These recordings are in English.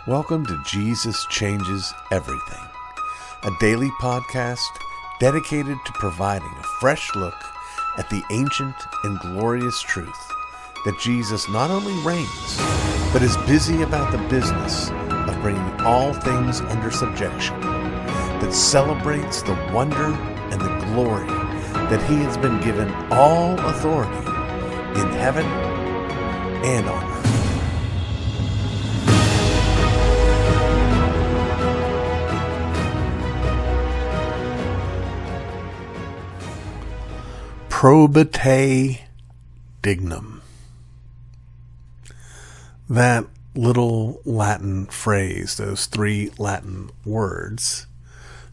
Welcome to Jesus Changes Everything, a daily podcast dedicated to providing a fresh look at the ancient and glorious truth that Jesus not only reigns, but is busy about the business of bringing all things under subjection, that celebrates the wonder and the glory that he has been given all authority in heaven and on earth. Probate dignum. That little Latin phrase, those three Latin words,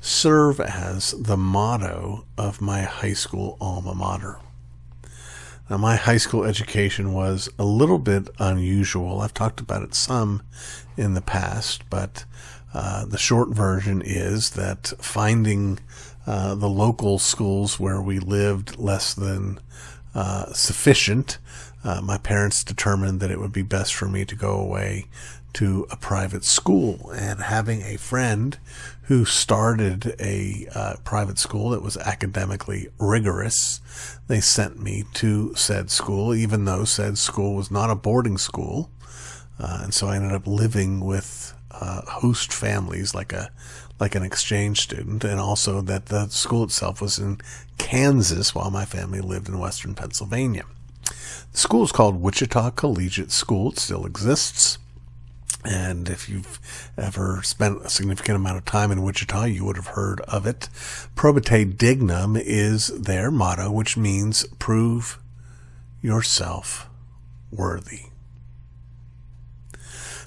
serve as the motto of my high school alma mater. Now, my high school education was a little bit unusual. I've talked about it some in the past, but the short version is that finding the local schools where we lived less than sufficient, my parents determined that it would be best for me to go away to a private school. And having a friend who started a private school that was academically rigorous, they sent me to said school, even though said school was not a boarding school. And so I ended up living with host families like an exchange student, and also that the school itself was in Kansas while my family lived in western Pennsylvania. The school is called Wichita Collegiate School. It still exists. And if you've ever spent a significant amount of time in Wichita, you would have heard of it. Probate dignum is their motto, which means prove yourself worthy.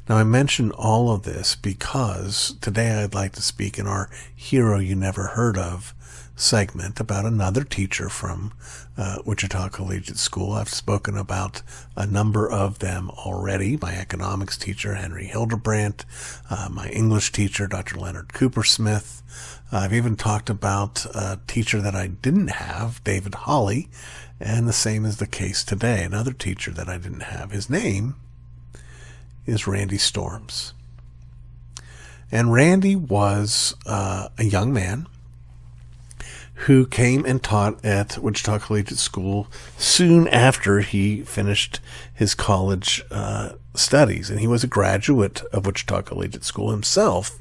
Now, I mention all of this because today I'd like to speak in our Hero You Never Heard Of segment about another teacher from Wichita Collegiate School. I've spoken about a number of them already. My economics teacher, Henry Hildebrandt, my English teacher, Dr. Leonard Coopersmith. I've even talked about a teacher that I didn't have, David Hawley, and the same is the case today. Another teacher that I didn't have. His name is Randy Storms. And Randy was a young man who came and taught at Wichita Collegiate School soon after he finished his college studies. And he was a graduate of Wichita Collegiate School himself,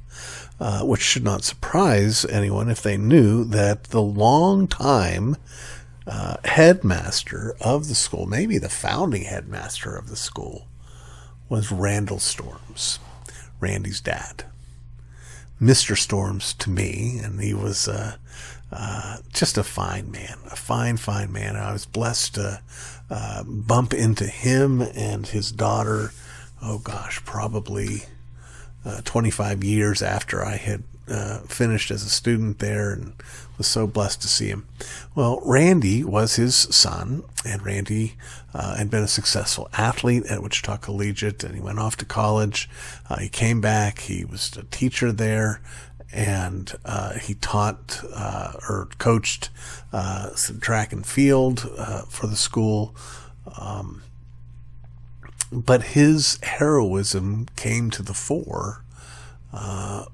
which should not surprise anyone if they knew that the longtime headmaster of the school, maybe the founding headmaster of the school, was Randall Storms, Randy's dad. Mr. Storms to me, and he was just a fine man, a fine man. I was blessed to bump into him and his daughter, probably 25 years after I had finished as a student there, and was so blessed to see him. Well, Randy was his son, and Randy had been a successful athlete at Wichita Collegiate, and he went off to college. He came back. He was a teacher there, and he taught or coached some track and field for the school. But his heroism came to the fore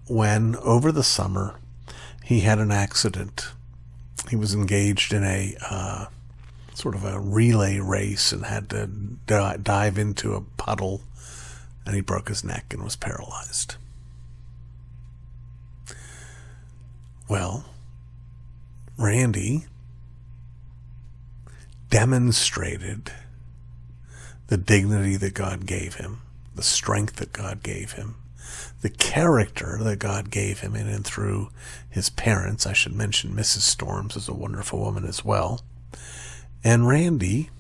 when, over the summer, he had an accident. He was engaged in a sort of a relay race and had to dive into a puddle, and he broke his neck and was paralyzed. Well, Randy demonstrated the dignity that God gave him, the strength that God gave him, the character that God gave him in and through his parents. I should mention Mrs. Storms is a wonderful woman as well. And Randy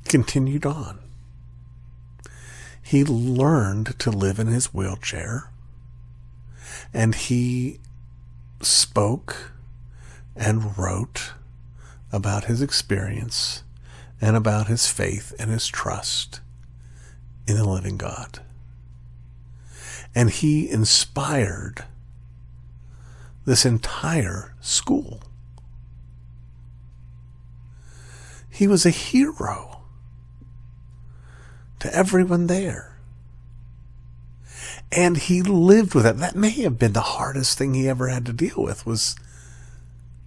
continued on. He learned to live in his wheelchair, and he spoke and wrote about his experience and about his faith and his trust in the living God. And he inspired this entire school. He was a hero to everyone there. And he lived with it. That may have been the hardest thing he ever had to deal with, was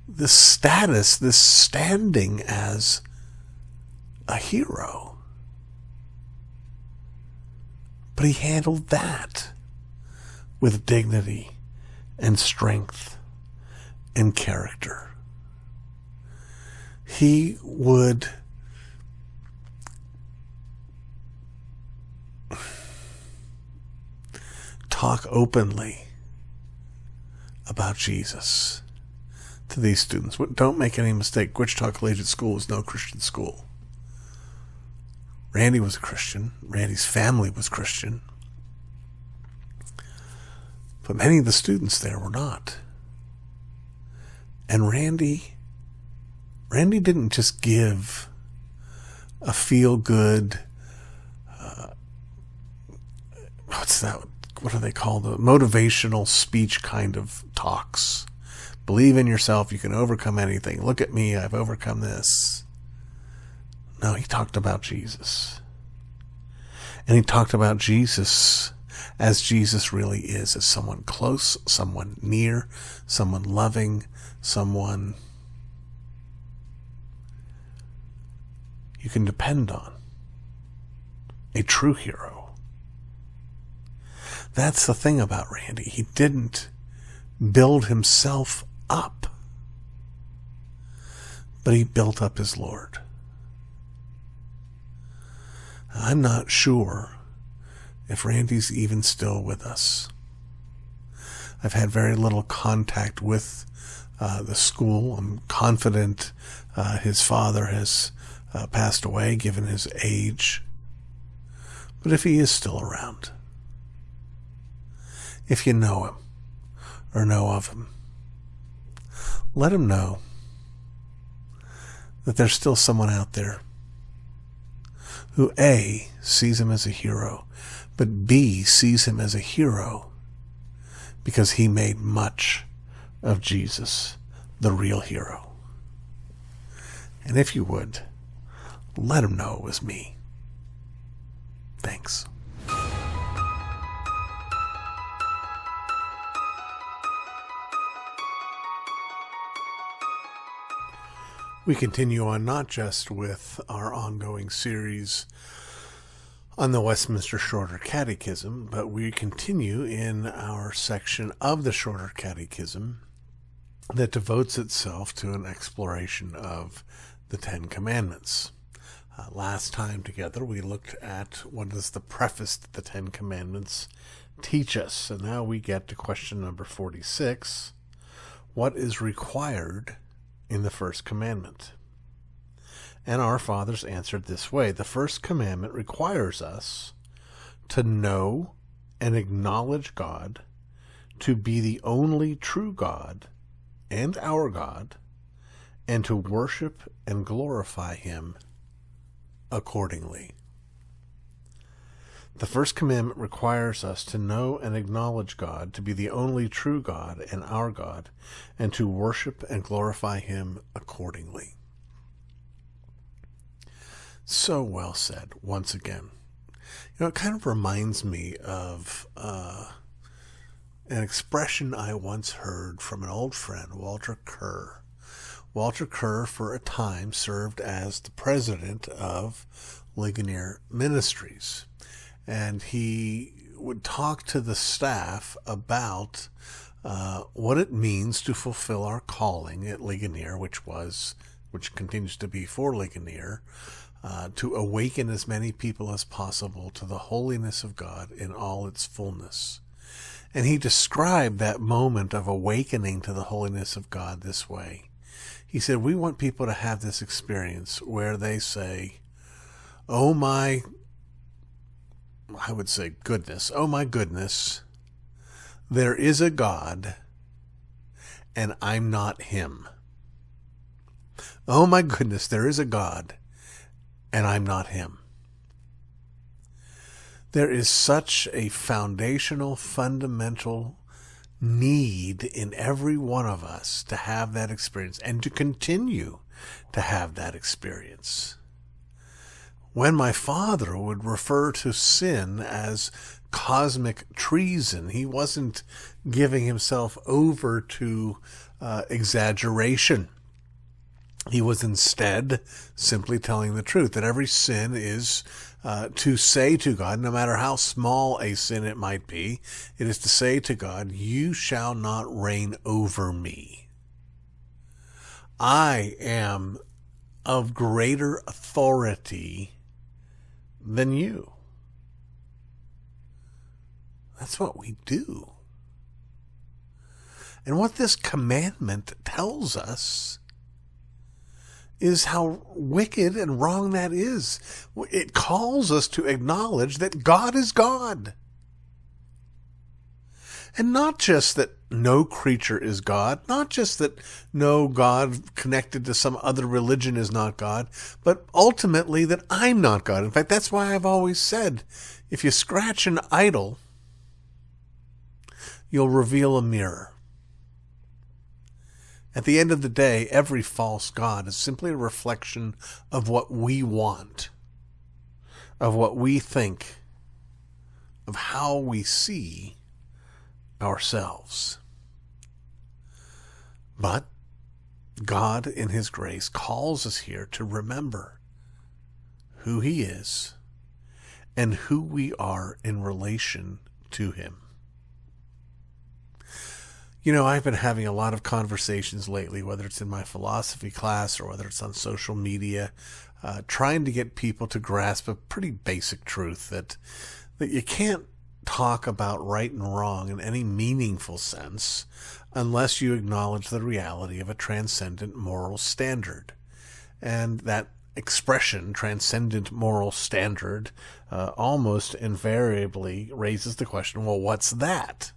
this status, this standing as a hero. But he handled that with dignity and strength and character. He would talk openly about Jesus to these students. Don't make any mistake, Wichita Collegiate School is no Christian school. Randy was a Christian. Randy's family was Christian. But many of the students there were not. And Randy didn't just give a feel-good, what do they call the motivational speech kind of talks. Believe in yourself, you can overcome anything. Look at me, I've overcome this. No, he talked about Jesus. And he talked about Jesus as Jesus really is, as someone close, someone near, someone loving, someone you can depend on. A true hero. That's the thing about Randy. He didn't build himself up, but he built up his Lord. I'm not sure if Randy's even still with us. I've had very little contact with the school. I'm confident his father has passed away, given his age. But if he is still around, if you know him or know of him, let him know that there's still someone out there who A, sees him as a hero, but B, sees him as a hero because he made much of Jesus, the real hero. And if you would, let him know it was me. Thanks. We continue on not just with our ongoing series on the Westminster Shorter Catechism, but we continue in our section of the Shorter Catechism that devotes itself to an exploration of the Ten Commandments. Last time together we looked at what does the preface to the Ten Commandments teach us, and now we get to question number 46. What is required in the first commandment? And our fathers answered this way: the first commandment requires us to know and acknowledge God to be the only true God and our God, and to worship and glorify him accordingly. The first commandment requires us to know and acknowledge God to be the only true God and our God, and to worship and glorify him accordingly. So well said, once again. It kind of reminds me of an expression I once heard from an old friend, Walter Kerr. Walter Kerr, for a time, served as the president of Ligonier Ministries. And he would talk to the staff about what it means to fulfill our calling at Ligonier, which continues to be for Ligonier, to awaken as many people as possible to the holiness of God in all its fullness. And he described that moment of awakening to the holiness of God this way. He said, we want people to have this experience where they say, oh my goodness, there is a God, and I'm not him. Oh my goodness, there is a God, and I'm not him. There is such a foundational, fundamental need in every one of us to have that experience and to continue to have that experience. When my father would refer to sin as cosmic treason. He wasn't giving himself over to exaggeration. He was instead simply telling the truth, that every sin is to say to God, no matter how small a sin it might be, it is to say to God, you shall not reign over me. I am of greater authority than you. That's what we do. And what this commandment tells us is how wicked and wrong that is. It calls us to acknowledge that God is God. And not just that no creature is God, not just that no God connected to some other religion is not God, but ultimately that I'm not God. In fact, that's why I've always said, if you scratch an idol, you'll reveal a mirror. At the end of the day, every false god is simply a reflection of what we want, of what we think, of how we see ourselves. But God, in His grace, calls us here to remember who He is and who we are in relation to Him. You know, I've been having a lot of conversations lately, whether it's in my philosophy class or whether it's on social media, trying to get people to grasp a pretty basic truth that you can't talk about right and wrong in any meaningful sense unless you acknowledge the reality of a transcendent moral standard. And that expression, transcendent moral standard, almost invariably raises the question, well, what's that?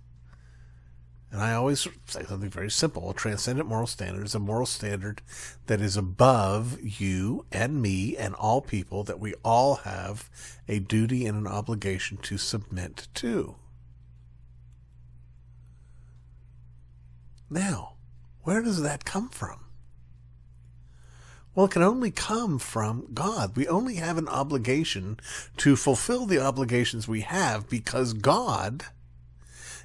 And I always say something very simple. A transcendent moral standard is a moral standard that is above you and me and all people, that we all have a duty and an obligation to submit to. Now, where does that come from? Well, it can only come from God. We only have an obligation to fulfill the obligations we have because God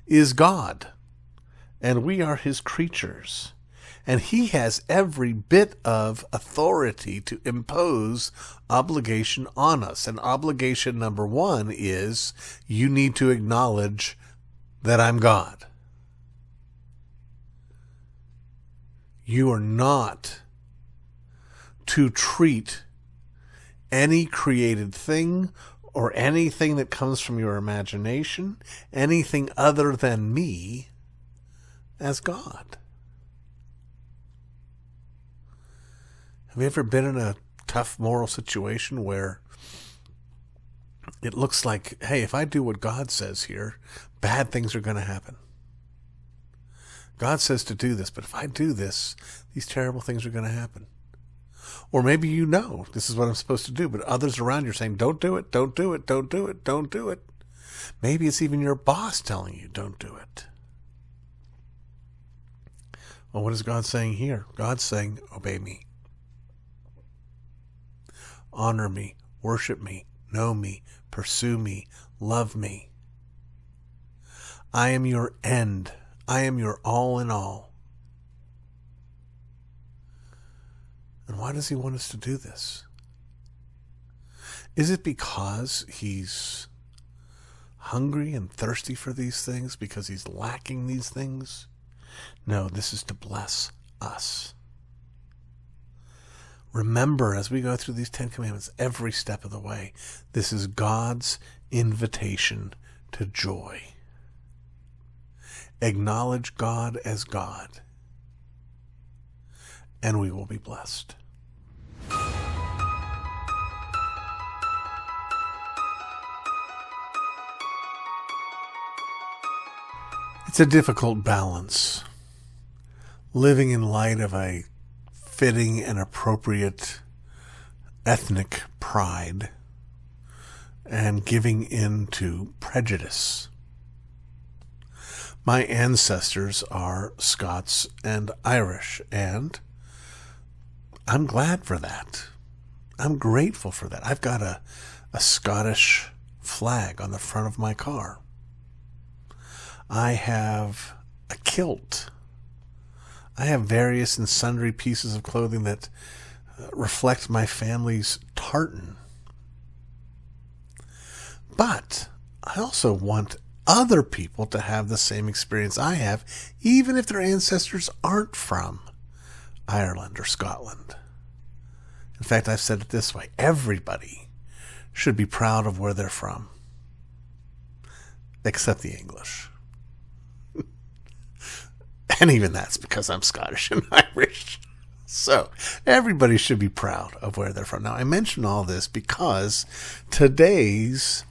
is God. And we are His creatures. And He has every bit of authority to impose obligation on us. And obligation number one is, you need to acknowledge that I'm God. You are not to treat any created thing or anything that comes from your imagination, anything other than me, as God. Have you ever been in a tough moral situation where it looks like, hey, if I do what God says here, bad things are going to happen? God says to do this, but if I do this, these terrible things are going to happen. Or maybe you know this is what I'm supposed to do, but others around you are saying, don't do it, don't do it, don't do it, don't do it. Maybe it's even your boss telling you, don't do it. Well, what is God saying here? God's saying, obey me. Honor me, worship me, know me, pursue me, love me. I am your end. I am your all in all. And why does He want us to do this? Is it because He's hungry and thirsty for these things? Because He's lacking these things? No, this is to bless us. Remember, as we go through these 10 Commandments, every step of the way, this is God's invitation to joy. Acknowledge God as God, and we will be blessed. It's a difficult balance, living in light of a fitting and appropriate ethnic pride and giving in to prejudice. My ancestors are Scots and Irish, and I'm glad for that. I'm grateful for that. I've got a Scottish flag on the front of my car. I have a kilt. I have various and sundry pieces of clothing that reflect my family's tartan. But I also want other people to have the same experience I have, even if their ancestors aren't from Ireland or Scotland. In fact, I've said it this way: everybody should be proud of where they're from, except the English. And even that's because I'm Scottish and Irish. So everybody should be proud of where they're from. Now, I mention all this because today's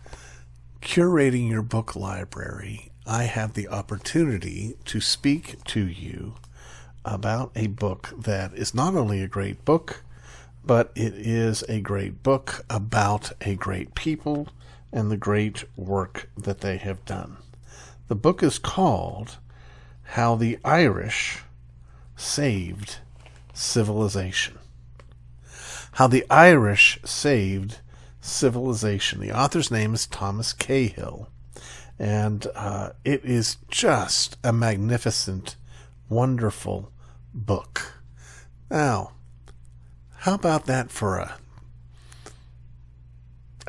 Curating Your Book Library, I have the opportunity to speak to you about a book that is not only a great book, but it is a great book about a great people and the great work that they have done. The book is called How the Irish Saved Civilization. How the Irish Saved Civilization. The author's name is Thomas Cahill, and it is just a magnificent, wonderful book. Now, how about that for a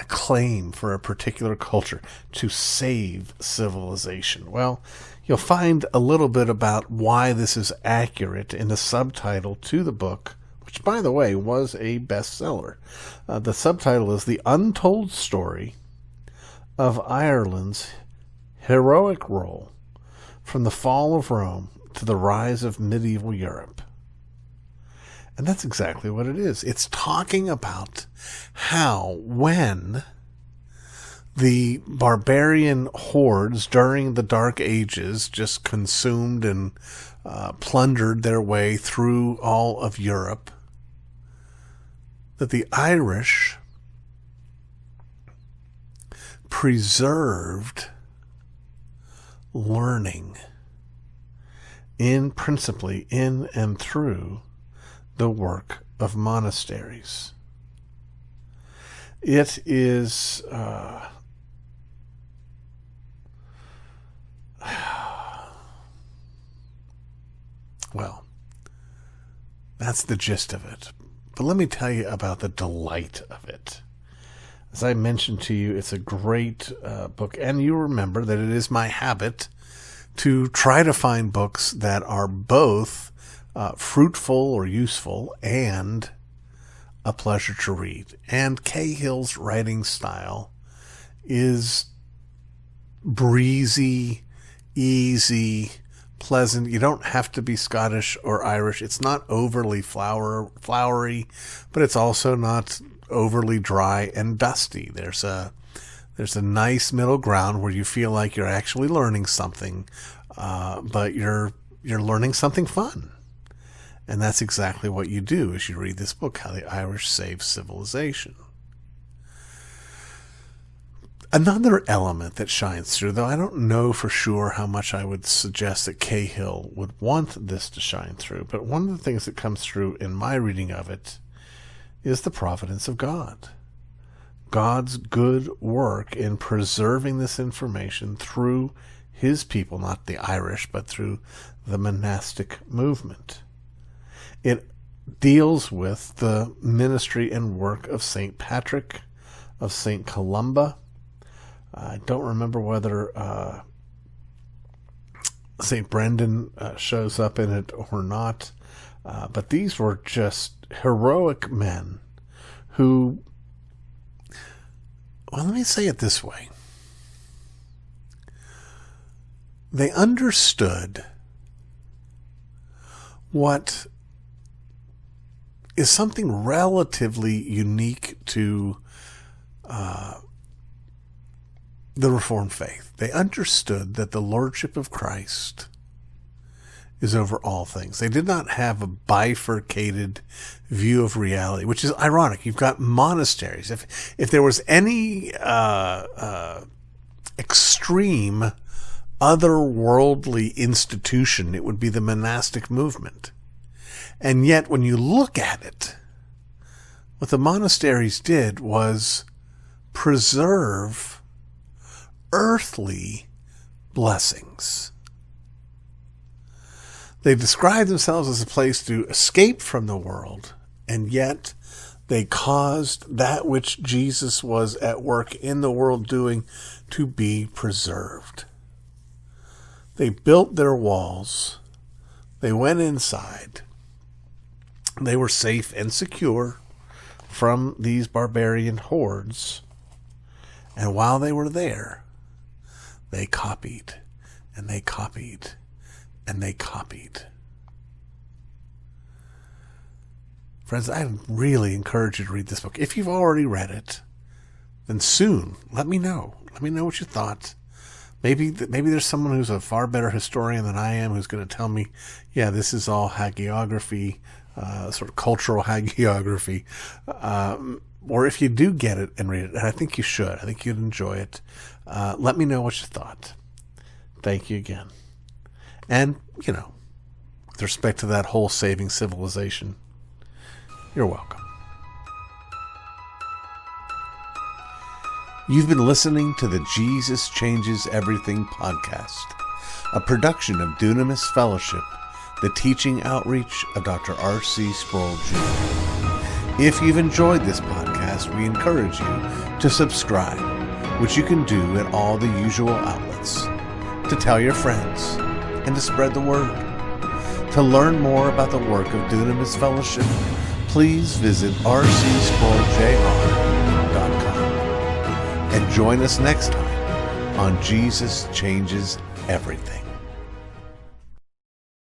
claim for a particular culture to save civilization? Well, you'll find a little bit about why this is accurate in the subtitle to the book, which, by the way, was a bestseller. The subtitle is The Untold Story of Ireland's Heroic Role from the Fall of Rome to the Rise of Medieval Europe. And that's exactly what it is. It's talking about how, when the barbarian hordes during the Dark Ages just consumed and plundered their way through all of Europe, that the Irish preserved learning principally in and through the work of monasteries. It is well, that's the gist of it. But let me tell you about the delight of it. As I mentioned to you, it's a great book, and you remember that it is my habit to try to find books that are both fruitful or useful and a pleasure to read. And Cahill's writing style is breezy, easy, pleasant. You don't have to be Scottish or Irish. It's not overly flowery, but it's also not overly dry and dusty. There's a nice middle ground where you feel like you're actually learning something, but you're learning something fun. And that's exactly what you do as you read this book, How the Irish Saved Civilization. Another element that shines through, though I don't know for sure how much I would suggest that Cahill would want this to shine through, but one of the things that comes through in my reading of it is the providence of God. God's good work in preserving this information through his people, not the Irish, but through the monastic movement. It deals with the ministry and work of St. Patrick, of St. Columba. I don't remember whether St. Brendan shows up in it or not, but these were just heroic men who, well, let me say it this way. They understood what is something relatively unique to the Reformed faith. They understood that the Lordship of Christ is over all things. They did not have a bifurcated view of reality, which is ironic. You've got monasteries. If there was any extreme otherworldly institution, it would be the monastic movement. And yet, when you look at it, what the monasteries did was preserve earthly blessings. They describe themselves as a place to escape from the world, and yet they caused that which Jesus was at work in the world doing to be preserved. They built their walls. They went inside. They were safe and secure from these barbarian hordes. And while they were there, they copied, and they copied, and they copied. Friends, I really encourage you to read this book. If you've already read it, then soon let me know. Let me know what you thought. Maybe there's someone who's a far better historian than I am who's going to tell me, yeah, this is all hagiography, sort of cultural hagiography. Or if you do get it and read it, and I think you should, I think you'd enjoy it, let me know what you thought. Thank you again. And, with respect to that whole saving civilization, you're welcome. You've been listening to the Jesus Changes Everything podcast, a production of Dunamis Fellowship, the teaching outreach of Dr. R.C. Sproul Jr. If you've enjoyed this podcast, we encourage you to subscribe, which you can do at all the usual outlets, to tell your friends, and to spread the word. To learn more about the work of Dunamis Fellowship, please visit rcsproulJR.com. And join us next time on Jesus Changes Everything.